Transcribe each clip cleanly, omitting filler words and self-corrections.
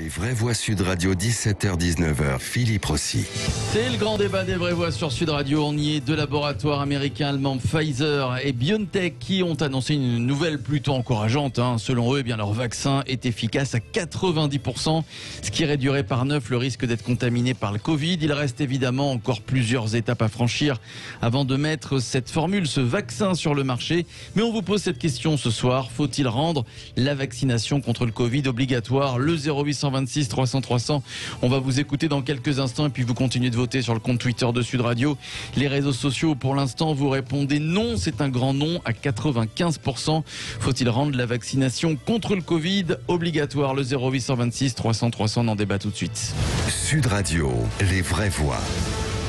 Les vraies voix Sud Radio, 17h-19h, Philippe Rossi. C'est le grand débat des vraies voix sur Sud Radio. On y est, deux laboratoires américains allemands, Pfizer et BioNTech, qui ont annoncé une nouvelle plutôt encourageante. Selon eux, leur vaccin est efficace à 90%, ce qui réduirait par 9 le risque d'être contaminé par le Covid. Il reste évidemment encore plusieurs étapes à franchir avant de mettre cette formule, ce vaccin sur le marché. Mais on vous pose cette question ce soir. Faut-il rendre la vaccination contre le Covid obligatoire? Le 0826 300 300. On va vous écouter dans quelques instants et puis vous continuez de voter sur le compte Twitter de Sud Radio. Les réseaux sociaux, pour l'instant, vous répondez non. C'est un grand non à 95%. Faut-il rendre la vaccination contre le Covid obligatoire? Le 0826 300 300. On en débat tout de suite. Sud Radio, les vraies voix.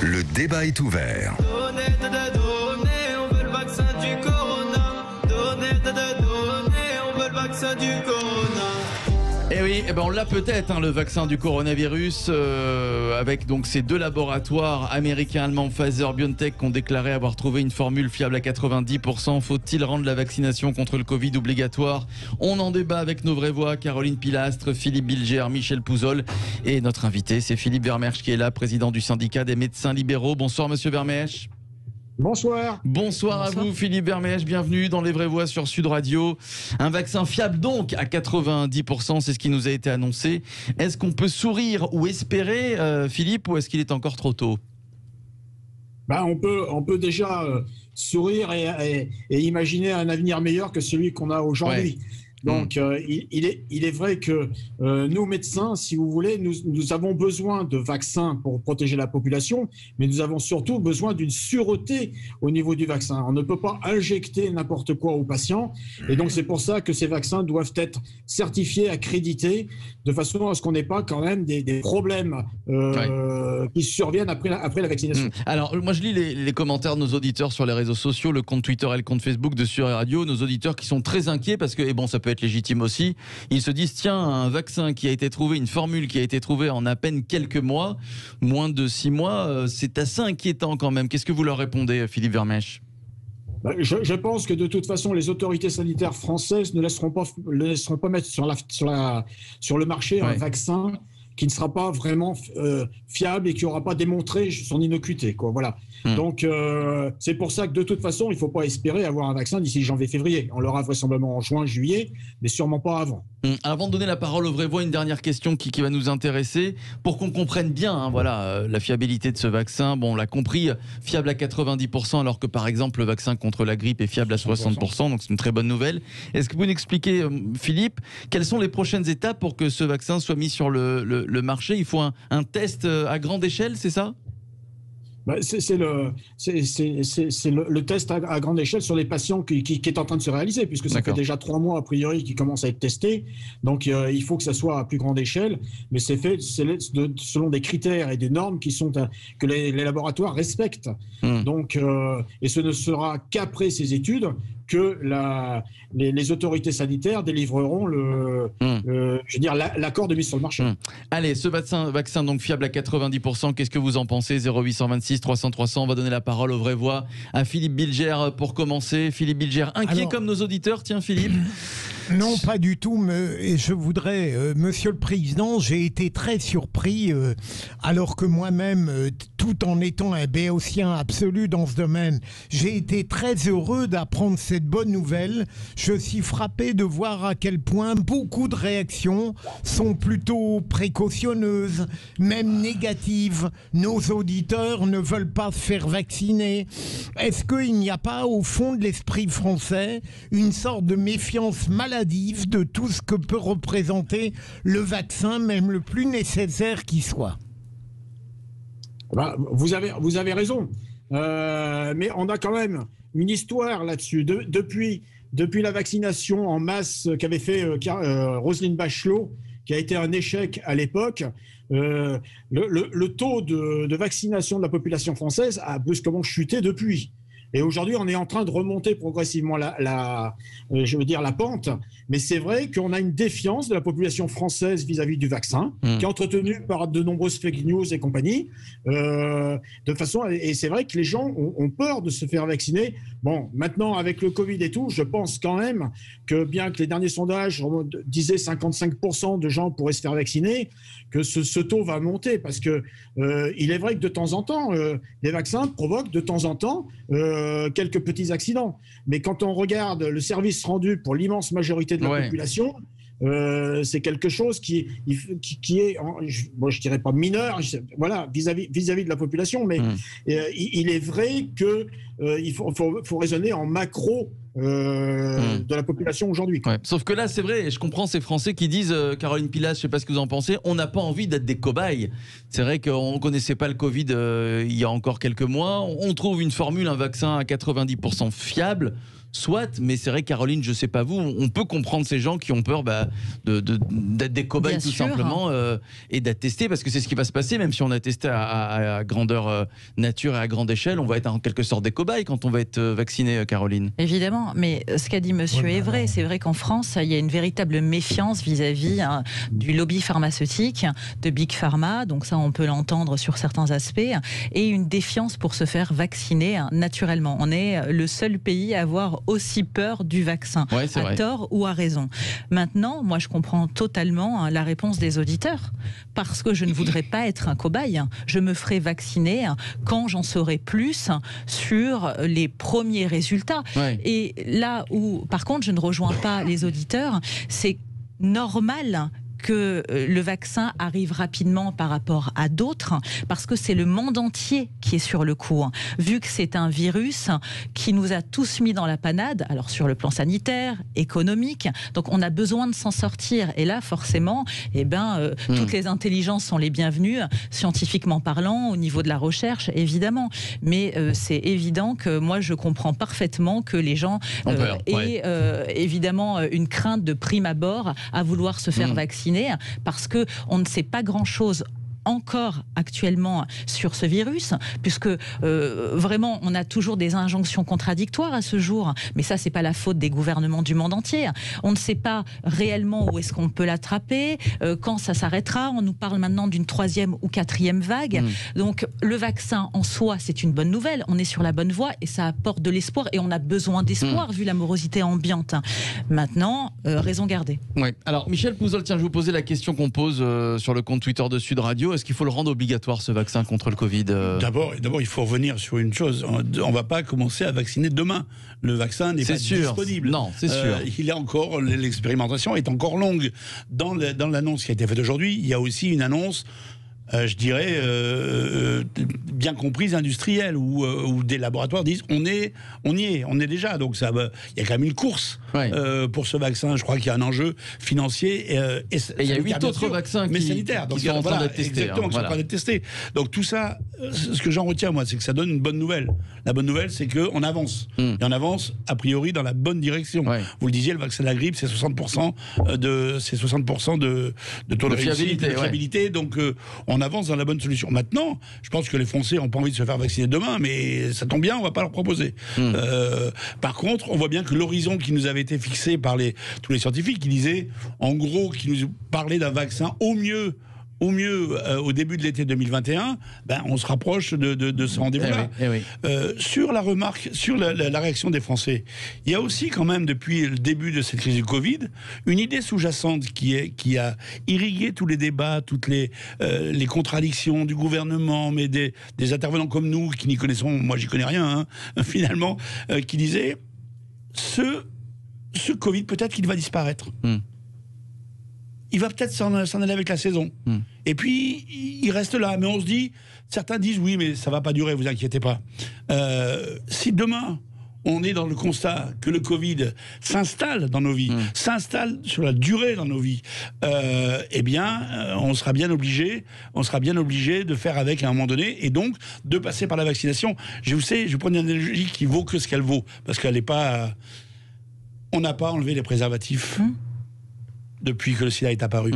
Le débat est ouvert. On veut le vaccin du corona. On veut le vaccin du corona. Eh oui, on l'a peut-être, le vaccin du coronavirus, avec donc ces deux laboratoires américains, allemands, Pfizer, BioNTech, qui ont déclaré avoir trouvé une formule fiable à 90%. Faut-il rendre la vaccination contre le Covid obligatoire? On en débat avec nos vraies voix, Caroline Pilastre, Philippe Bilger, Michel Pouzol. Et notre invité, c'est Philippe Vermersch qui est là, président du syndicat des médecins libéraux. Bonsoir Monsieur Vermersch. Bonsoir. Bonsoir à vous Philippe Vermersch, bienvenue dans Les Vraies Voix sur Sud Radio. Un vaccin fiable donc à 90%, c'est ce qui nous a été annoncé. Est-ce qu'on peut sourire ou espérer, Philippe, ou est-ce qu'il est encore trop tôt? On peut déjà sourire et imaginer un avenir meilleur que celui qu'on a aujourd'hui. Ouais. Donc, il est vrai que nous, médecins, si vous voulez, nous avons besoin de vaccins pour protéger la population, mais nous avons surtout besoin d'une sûreté au niveau du vaccin. On ne peut pas injecter n'importe quoi aux patients. Et donc, c'est pour ça que ces vaccins doivent être certifiés, accrédités, de façon à ce qu'on n'ait pas quand même des problèmes qui surviennent après la vaccination. Alors, moi, je lis les commentaires de nos auditeurs sur les réseaux sociaux, le compte Twitter et le compte Facebook de Sud Radio, nos auditeurs qui sont très inquiets parce que, ça peut être légitime aussi, ils se disent tiens, un vaccin qui a été trouvé, une formule qui a été trouvée en à peine quelques mois, moins de 6 mois, c'est assez inquiétant quand même. Qu'est-ce que vous leur répondez, Philippe Vermersch? Je pense que de toute façon, les autorités sanitaires françaises ne laisseront pas mettre sur le marché un vaccin qui ne sera pas vraiment fiable et qui n'aura pas démontré son innocuité. Voilà. Donc, c'est pour ça que de toute façon, il ne faut pas espérer avoir un vaccin d'ici janvier-février. On l'aura vraisemblablement en juin-juillet, mais sûrement pas avant. Avant de donner la parole aux vraies voix, une dernière question qui va nous intéresser pour qu'on comprenne bien la fiabilité de ce vaccin. On l'a compris, fiable à 90%, alors que par exemple le vaccin contre la grippe est fiable à 60%, donc c'est une très bonne nouvelle. Est-ce que vous nous expliquez, Philippe, quelles sont les prochaines étapes pour que ce vaccin soit mis sur le marché? Il faut un test à grande échelle, c'est ça? C'est le test à grande échelle sur les patients qui est en train de se réaliser, puisque ça fait déjà 3 mois a priori qu'ils commencent à être testés. Donc il faut que ça soit à plus grande échelle, mais c'est fait selon des critères et des normes que les laboratoires respectent. Donc et ce ne sera qu'après ces études que les autorités sanitaires délivreront l'accord de mise sur le marché. Allez, ce vaccin donc fiable à 90%, qu'est-ce que vous en pensez? 0826 300 300. On va donner la parole aux vraies voix à Philippe Bilger pour commencer. Philippe Bilger, inquiet comme nos auditeurs. Tiens, Philippe. Non, pas du tout. Et je voudrais, Monsieur le Président, j'ai été très surpris, alors que moi-même, tout en étant un béotien absolu dans ce domaine, j'ai été très heureux d'apprendre cette bonne nouvelle. Je suis frappé de voir à quel point beaucoup de réactions sont plutôt précautionneuses, même négatives. Nos auditeurs ne veulent pas se faire vacciner. Est-ce qu'il n'y a pas, au fond de l'esprit français, une sorte de méfiance maladive de tout ce que peut représenter le vaccin, même le plus nécessaire qui soit? Vous avez raison. Mais on a quand même une histoire là-dessus. Depuis la vaccination en masse qu'avait fait Roselyne Bachelot, qui a été un échec à l'époque, le taux de vaccination de la population française a brusquement chuté depuis. Et aujourd'hui, on est en train de remonter progressivement la pente. Mais c'est vrai qu'on a une défiance de la population française vis-à-vis du vaccin, qui est entretenue par de nombreuses fake news et compagnie. Et c'est vrai que les gens ont peur de se faire vacciner. Bon, maintenant, avec le Covid et tout, je pense quand même que bien que les derniers sondages disaient 55% de gens pourraient se faire vacciner, que ce taux va monter parce que il est vrai que de temps en temps, les vaccins provoquent de temps en temps quelques petits accidents. Mais quand on regarde le service rendu pour l'immense majorité de la population, c'est quelque chose qui est, je dirais pas mineur, voilà, vis-à-vis de la population, mais il est vrai que il faut raisonner en macro de la population aujourd'hui. Ouais. Sauf que là, c'est vrai, et je comprends ces Français qui disent, Caroline Pilas, je sais pas ce que vous en pensez, on n'a pas envie d'être des cobayes. C'est vrai qu'on ne connaissait pas le Covid il y a encore quelques mois. On trouve une formule, un vaccin à 90% fiable. Soit, mais c'est vrai, Caroline, je sais pas vous, on peut comprendre ces gens qui ont peur d'être des cobayes tout simplement et d'être testés, parce que c'est ce qui va se passer, même si on a testé à grandeur nature et à grande échelle, on va être en quelque sorte des cobayes quand on va être vacciné, Caroline. Évidemment, mais ce qu'a dit monsieur est vrai. C'est vrai qu'en France, il y a une véritable méfiance vis-à-vis du lobby pharmaceutique, de Big Pharma, donc ça on peut l'entendre sur certains aspects, et une défiance pour se faire vacciner naturellement. On est le seul pays à avoir aussi peur du vaccin, à tort ou à raison. Maintenant, moi je comprends totalement la réponse des auditeurs, parce que je ne voudrais pas être un cobaye. Je me ferai vacciner quand j'en saurai plus sur les premiers résultats. Et là où, par contre, je ne rejoins pas les auditeurs, c'est normal que le vaccin arrive rapidement par rapport à d'autres, parce que c'est le monde entier qui est sur le coup. Vu que c'est un virus qui nous a tous mis dans la panade, alors sur le plan sanitaire, économique, donc on a besoin de s'en sortir. Et là, forcément, toutes les intelligences sont les bienvenues, scientifiquement parlant, au niveau de la recherche, évidemment. Mais c'est évident que moi, je comprends parfaitement que les gens aient évidemment une crainte de prime abord à vouloir se faire vacciner, parce qu'on ne sait pas grand-chose encore actuellement sur ce virus, puisque vraiment on a toujours des injonctions contradictoires à ce jour, mais ça c'est pas la faute des gouvernements du monde entier. On ne sait pas réellement où est-ce qu'on peut l'attraper, quand ça s'arrêtera. On nous parle maintenant d'une 3e ou 4e vague. Donc le vaccin en soi c'est une bonne nouvelle, on est sur la bonne voie et ça apporte de l'espoir, et on a besoin d'espoir vu la morosité ambiante. Maintenant, raison gardée. Alors Michel Pouzol, tiens, je vous posais la question qu'on pose sur le compte Twitter de Sud Radio. Est-ce qu'il faut le rendre obligatoire, ce vaccin contre le Covid ? D'abord, il faut revenir sur une chose. On ne va pas commencer à vacciner demain. Le vaccin n'est pas disponible. Non, c'est sûr. Il est encore, l'expérimentation est encore longue. Dans l'annonce qui a été faite aujourd'hui, il y a aussi une annonce, je dirais, bien comprise, industrielle, où des laboratoires disent on y est déjà. Donc il y a quand même une course pour ce vaccin. Je crois qu'il y a un enjeu financier et il y a 8 autres vaccins sanitaires qui sont en train d'être testés. Exactement, qui sont en train d'être testés. Donc tout ça, ce que j'en retiens, moi, c'est que ça donne une bonne nouvelle. La bonne nouvelle, c'est qu'on avance. Et on avance, a priori, dans la bonne direction. Vous le disiez, le vaccin de la grippe, c'est 60% de taux de réussite, de fiabilité. Donc on avance dans la bonne solution. Maintenant, je pense que les Français n'ont pas envie de se faire vacciner demain, mais ça tombe bien, on ne va pas leur proposer. Par contre, on voit bien que l'horizon qui nous avait été fixé par tous les scientifiques, qui disaient, en gros, qui nous parlaient d'un vaccin au mieux au début de l'été 2021, on se rapproche de ce rendez-vous-là. Sur la remarque, sur la réaction des Français, il y a aussi quand même, depuis le début de cette crise du Covid, une idée sous-jacente qui a irrigué tous les débats, toutes les contradictions du gouvernement, mais des intervenants comme nous, qui n'y connaissons, moi j'y connais rien, finalement, qui disaient, ce Covid, peut-être qu'il va disparaître. Il va peut-être s'en aller avec la saison. Et puis, il reste là. Mais on se dit, certains disent, oui, mais ça ne va pas durer, vous inquiétez pas. Si demain, on est dans le constat que le Covid s'installe dans nos vies, s'installe sur la durée dans nos vies, on sera bien obligé de faire avec à un moment donné, et donc de passer par la vaccination. Je prends une analogie qui vaut que ce qu'elle vaut, parce qu'elle n'est pas... On n'a pas enlevé les préservatifs. depuis que le sida est apparu.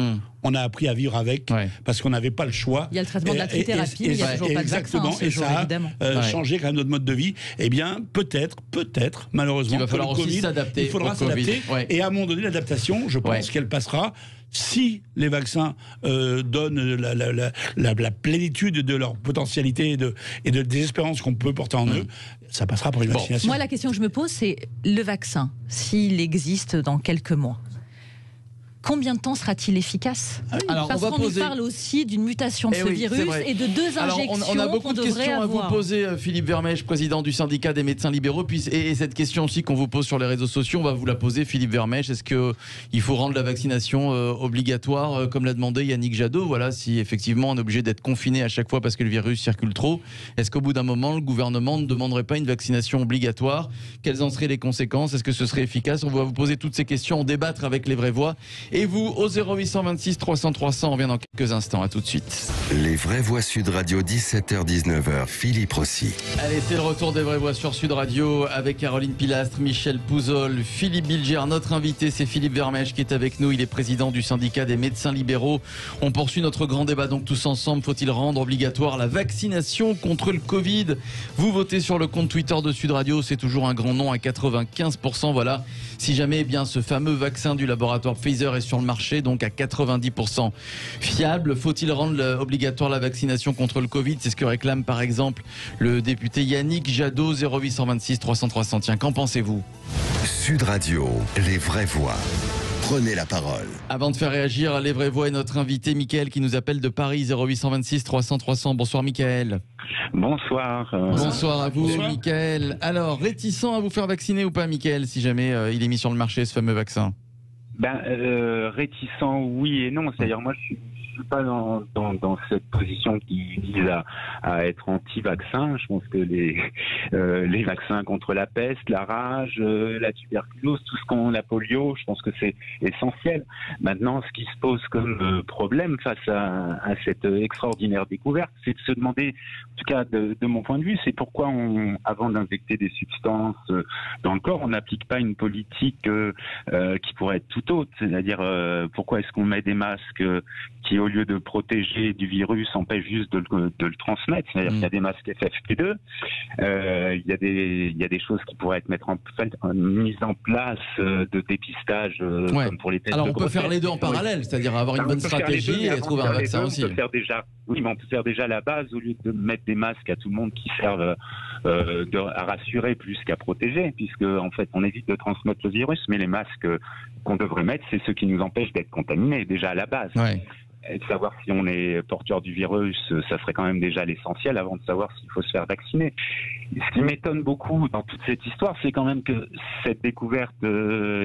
On a appris à vivre avec parce qu'on n'avait pas le choix. Il y a le traitement de la trithérapie, mais il n'y a toujours pas de vaccin. Et ça a changé quand même notre mode de vie. Eh bien, peut-être, malheureusement, il va falloir aussi s'adapter. Il faudra s'adapter. Et à un moment donné, l'adaptation, je pense qu'elle passera si les vaccins donnent la plénitude de leur potentialité et de désespérance qu'on peut porter en eux, ça passera pour une vaccination. Moi, la question que je me pose, c'est le vaccin, s'il existe dans quelques mois, combien de temps sera-t-il efficace? Parce qu'on nous parle aussi d'une mutation de ce virus et de 2 injections. On a beaucoup de questions à vous poser, Philippe Vermèche, président du syndicat des médecins libéraux. Et cette question aussi qu'on vous pose sur les réseaux sociaux, on va vous la poser, Philippe Vermèche. Est-ce qu'il faut rendre la vaccination obligatoire, comme l'a demandé Yannick Jadot? Voilà, si effectivement on est obligé d'être confiné à chaque fois parce que le virus circule trop, est-ce qu'au bout d'un moment, le gouvernement ne demanderait pas une vaccination obligatoire? Quelles en seraient les conséquences? Est-ce que ce serait efficace? On va vous poser toutes ces questions, en débattre avec les vraies voix. Et vous, au 0826 300 300, on revient dans quelques instants. À tout de suite. Les vraies voix Sud Radio, 17h-19h, Philippe Rossi. Allez, c'est le retour des vraies voix sur Sud Radio avec Caroline Pilastre, Michel Pouzol, Philippe Bilger. Notre invité, c'est Philippe Vermèche qui est avec nous. Il est président du syndicat des médecins libéraux. On poursuit notre grand débat donc tous ensemble. Faut-il rendre obligatoire la vaccination contre le Covid? Vous votez sur le compte Twitter de Sud Radio. C'est toujours un grand nom à 95%. Voilà. Si jamais eh bien, ce fameux vaccin du laboratoire Pfizer est sur le marché, donc à 90% fiable, faut-il rendre obligatoire la vaccination contre le Covid? C'est ce que réclame par exemple le député Yannick Jadot, 0826 300 300. Tiens, qu'en pensez-vous? Sud Radio, les vraies voix. Prenez la parole. Avant de faire réagir les vraies voix, et notre invité Mickaël qui nous appelle de Paris, 0826 300 300. Bonsoir Mickaël. Bonsoir. Bonsoir à vous Mickaël. Alors, réticent à vous faire vacciner ou pas Mickaël, si jamais il est mis sur le marché ce fameux vaccin? Réticent, oui et non. C'est-à-dire, moi, je suis pas dans cette position qui vise à être anti-vaccin. Je pense que les vaccins contre la peste, la rage, la tuberculose, tout ce qu'on la polio, je pense que c'est essentiel. Maintenant, ce qui se pose comme problème face à cette extraordinaire découverte, c'est de se demander, en tout cas de mon point de vue, c'est pourquoi avant d'injecter des substances dans le corps, on n'applique pas une politique qui pourrait être tout autre. C'est-à-dire, pourquoi est-ce qu'on met des masques qui, au lieu de protéger du virus, empêchent juste de le transmettre? C'est-à-dire qu'il y a des masques FFP2, il y a des choses qui pourraient être mises en place de dépistage comme pour les tests. Alors de on peut faire les deux en parallèle, c'est-à-dire avoir une bonne stratégie et trouver un vaccin aussi. On peut faire déjà la base, au lieu de mettre des masques à tout le monde qui servent à rassurer plus qu'à protéger, puisque en fait on évite de transmettre le virus, mais les masques qu'on devrait mettre, c'est ceux qui nous empêchent d'être contaminés déjà à la base. Et de savoir si on est porteur du virus, ça serait quand même déjà l'essentiel avant de savoir s'il faut se faire vacciner. Ce qui m'étonne beaucoup dans toute cette histoire, c'est quand même que cette découverte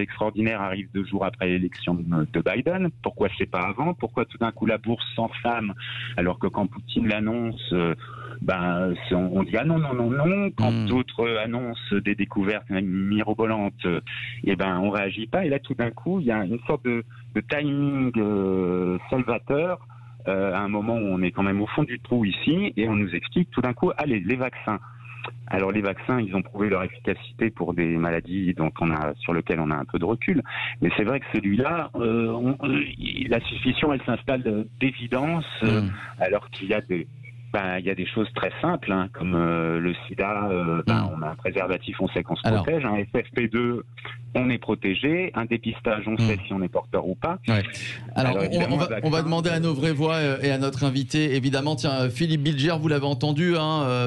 extraordinaire arrive 2 jours après l'élection de Biden. Pourquoi c'est pas avant? Pourquoi tout d'un coup la bourse s'enflamme alors que quand Poutine l'annonce, on dit ah non. Quand d'autres annoncent des découvertes mirobolantes, on réagit pas. Et là tout d'un coup, il y a une sorte de timing salvateur à un moment où on est quand même au fond du trou ici et on nous explique tout d'un coup, allez, les vaccins. Alors les vaccins, ils ont prouvé leur efficacité pour des maladies sur lesquelles on a un peu de recul. Mais c'est vrai que celui-là, la suspicion, elle s'installe d'évidence, alors qu'il y a des choses très simples, comme le sida, on a un préservatif, on sait qu'on se protège, un FFP2, on est protégé, un dépistage, on sait si on est porteur ou pas. Alors on va demander à nos vraies voix et à notre invité, évidemment, tiens, Philippe Bilger, vous l'avez entendu,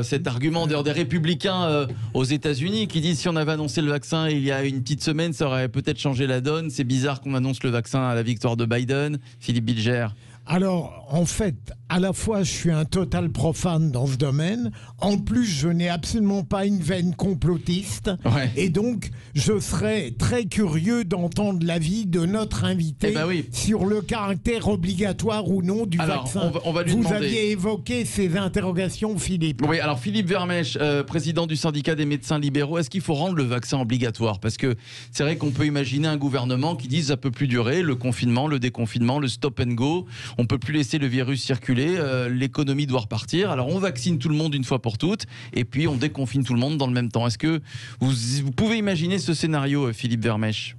cet argument des républicains aux États-Unis qui disent si on avait annoncé le vaccin il y a une petite semaine, ça aurait peut-être changé la donne. C'est bizarre qu'on annonce le vaccin à la victoire de Biden. Philippe Bilger. Alors, en fait, à la fois, je suis un total profane dans ce domaine. En plus, je n'ai absolument pas une veine complotiste. Et donc, je serais très curieux d'entendre l'avis de notre invité sur le caractère obligatoire ou non du vaccin. On va lui Vous demander. aviez évoqué ces interrogations, Philippe. Oui, alors Philippe Vermèche, président du syndicat des médecins libéraux, est-ce qu'il faut rendre le vaccin obligatoire? Parce que c'est vrai qu'on peut imaginer un gouvernement qui dise ça peut plus durer, le confinement, le déconfinement, le stop and go. On peut plus laisser le virus circuler, l'économie doit repartir. Alors on vaccine tout le monde une fois pour toutes, et puis on déconfine tout le monde dans le même temps. Est-ce que vous pouvez imaginer ce scénario, Philippe Vermèche?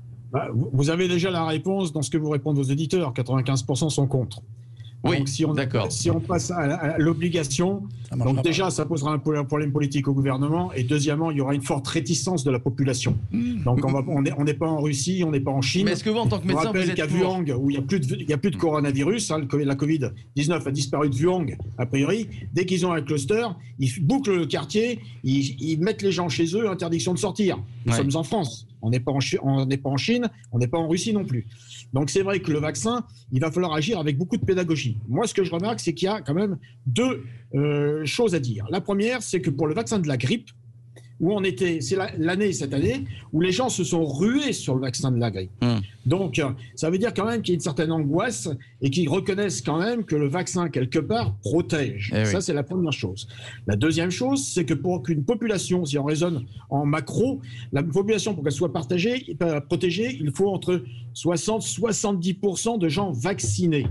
Vous avez déjà la réponse dans ce que vous répondent vos auditeurs. 95% sont contre. Oui, donc, si on passe à l'obligation, donc déjà, ça posera un problème politique au gouvernement. Et deuxièmement, il y aura une forte réticence de la population. Donc, on n'est pas en Russie, on n'est pas en Chine. Mais est-ce que vous, en tant que médecin, vous êtes qu'à Wuhan, où il n'y a plus de coronavirus, la Covid-19 a disparu de Wuhan, a priori, dès qu'ils ont un cluster, ils bouclent le quartier, ils mettent les gens chez eux, interdiction de sortir. Nous sommes en France. On n'est pas en Chine, on n'est pas en Russie non plus. Donc c'est vrai que le vaccin, il va falloir agir avec beaucoup de pédagogie. Moi, ce que je remarque, c'est qu'il y a quand même deux choses à dire. La première, c'est que pour le vaccin de la grippe, c'est l'année cette année où les gens se sont rués sur le vaccin de la grippe. Donc, ça veut dire quand même qu'il y a une certaine angoisse et qu'ils reconnaissent quand même que le vaccin, quelque part, protège. Ça, c'est la première chose. La deuxième chose, c'est que pour qu'une population, si on raisonne en macro, la population, pour qu'elle soit protégée, il faut entre 60 et 70% de gens vaccinés.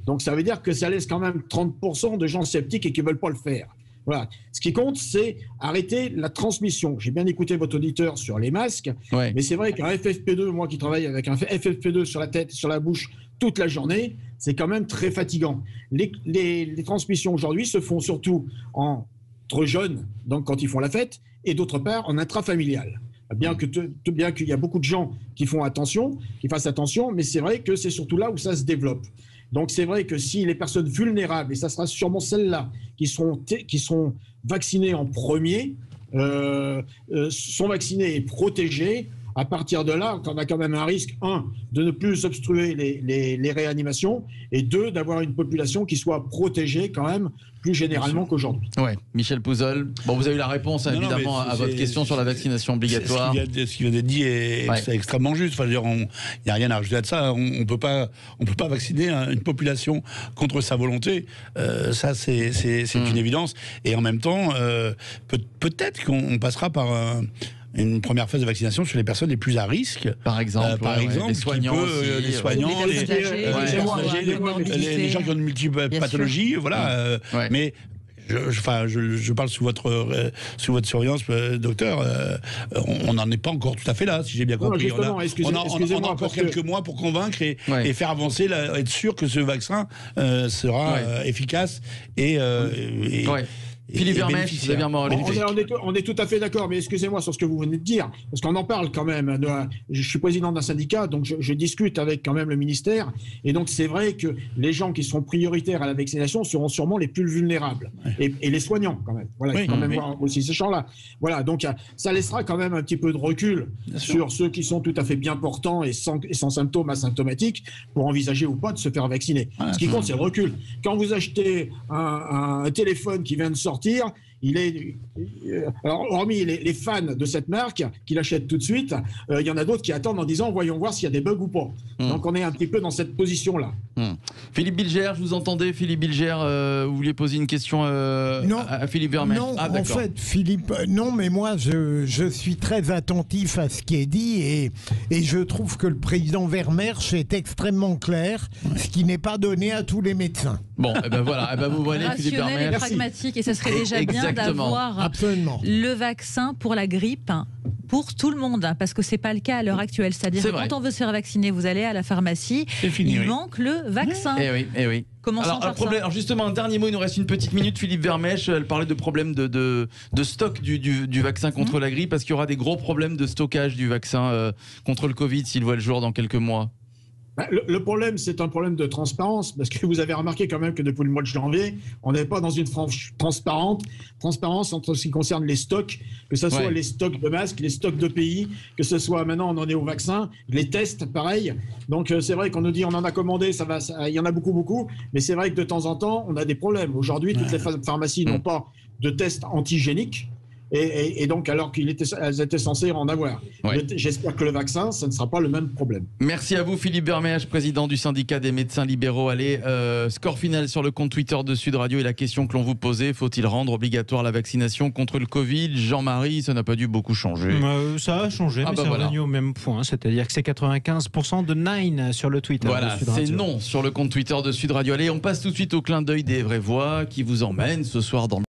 Donc, ça veut dire que ça laisse quand même 30% de gens sceptiques et qui ne veulent pas le faire. Voilà. Ce qui compte, c'est arrêter la transmission. J'ai bien écouté votre auditeur sur les masques, mais c'est vrai qu'un FFP2, moi qui travaille avec un FFP2 sur la tête, sur la bouche toute la journée, c'est quand même très fatigant. Les transmissions aujourd'hui se font surtout entre jeunes, donc quand ils font la fête, et d'autre part en intrafamilial. Bien qu'il y a beaucoup de gens qui fassent attention, mais c'est vrai que c'est surtout là où ça se développe. Donc c'est vrai que si les personnes vulnérables, et ça sera sûrement celles-là qui sont vaccinées en premier, sont vaccinées et protégées, à partir de là, on a quand même un risque, de ne plus obstruer les réanimations, et d'avoir une population qui soit protégée quand même plus généralement qu'aujourd'hui. Ouais. Michel Pouzol, vous avez la réponse évidemment à votre question sur la vaccination obligatoire. Ce qui vient d'être dit est extrêmement juste. Enfin, il n'y a rien à rajouter à ça. On peut pas vacciner une population contre sa volonté. Ça, c'est une évidence. Et en même temps, peut-être qu'on passera par une première phase de vaccination sur les personnes les plus à risque. Par exemple, les soignants, les gens qui ont de multiples pathologies. Voilà. Mais je parle sous votre surveillance, docteur. On n'en est pas encore tout à fait là, si j'ai bien compris. On a encore quelques mois pour convaincre et faire avancer, être sûr que ce vaccin sera efficace et Philippe Vermèche, vous avez on est tout à fait d'accord, mais excusez-moi sur ce que vous venez de dire, parce qu'on en parle quand même. Je suis président d'un syndicat, donc je discute avec quand même le ministère, et donc c'est vrai que les gens qui seront prioritaires à la vaccination seront sûrement les plus vulnérables, et les soignants quand même. Voilà, il faut quand même voir aussi ce champ-là. Voilà, donc ça laissera quand même un petit peu de recul sur ceux qui sont tout à fait bien portants et sans symptômes asymptomatiques pour envisager ou pas de se faire vacciner. Ce qui compte, c'est le recul. Quand vous achetez un téléphone qui vient de sortir, alors hormis les fans de cette marque qui l'achètent tout de suite, il y en a d'autres qui attendent en disant voyons voir s'il y a des bugs ou pas. Donc on est un petit peu dans cette position-là. Philippe Bilger, je vous entendais. Philippe Bilger, vous vouliez poser une question à Philippe Vermèche? Non, en fait, Philippe, non, mais moi je suis très attentif à ce qui est dit et je trouve que le président Vermèche est extrêmement clair, ce qui n'est pas donné à tous les médecins. Bon, voilà, vous voyez Philippe Vermèche. Rationnel et pragmatique, et ça serait déjà bien d'avoir le vaccin pour la grippe pour tout le monde, parce que c'est pas le cas à l'heure actuelle. C'est-à-dire que quand on veut se faire vacciner, vous allez à la pharmacie, il manque le vaccin. Eh oui. Alors justement, un dernier mot, il nous reste une petite minute. Philippe Vermèche, elle parlait de problème de stock du vaccin contre la grippe, parce qu'il y aura des gros problèmes de stockage du vaccin contre le Covid s'il voit le jour dans quelques mois. Le problème, c'est un problème de transparence, parce que vous avez remarqué quand même que depuis le mois de janvier, on n'est pas dans une transparence entre ce qui concerne les stocks, que ce soit les stocks de masques, les stocks de pays, que ce soit maintenant on en est au vaccin, les tests, pareil. Donc c'est vrai qu'on nous dit on en a commandé, il y en a beaucoup, mais c'est vrai que de temps en temps, on a des problèmes. Aujourd'hui, toutes les pharmacies n'ont pas de tests antigéniques. Et donc, alors qu'elles étaient censées en avoir. J'espère que le vaccin, ça ne sera pas le même problème. Merci à vous, Philippe Vermèche, président du syndicat des médecins libéraux. Allez, score final sur le compte Twitter de Sud Radio et la question que l'on vous posait, faut-il rendre obligatoire la vaccination contre le Covid? Jean-Marie, ça n'a pas dû beaucoup changer. Ça a changé, mais c'est revenu au même point. C'est-à-dire que c'est 95% de Nine sur le Twitter de Sud Radio. C'est non sur le compte Twitter de Sud Radio. Allez, on passe tout de suite au clin d'œil des vraies voix qui vous emmène ce soir dans le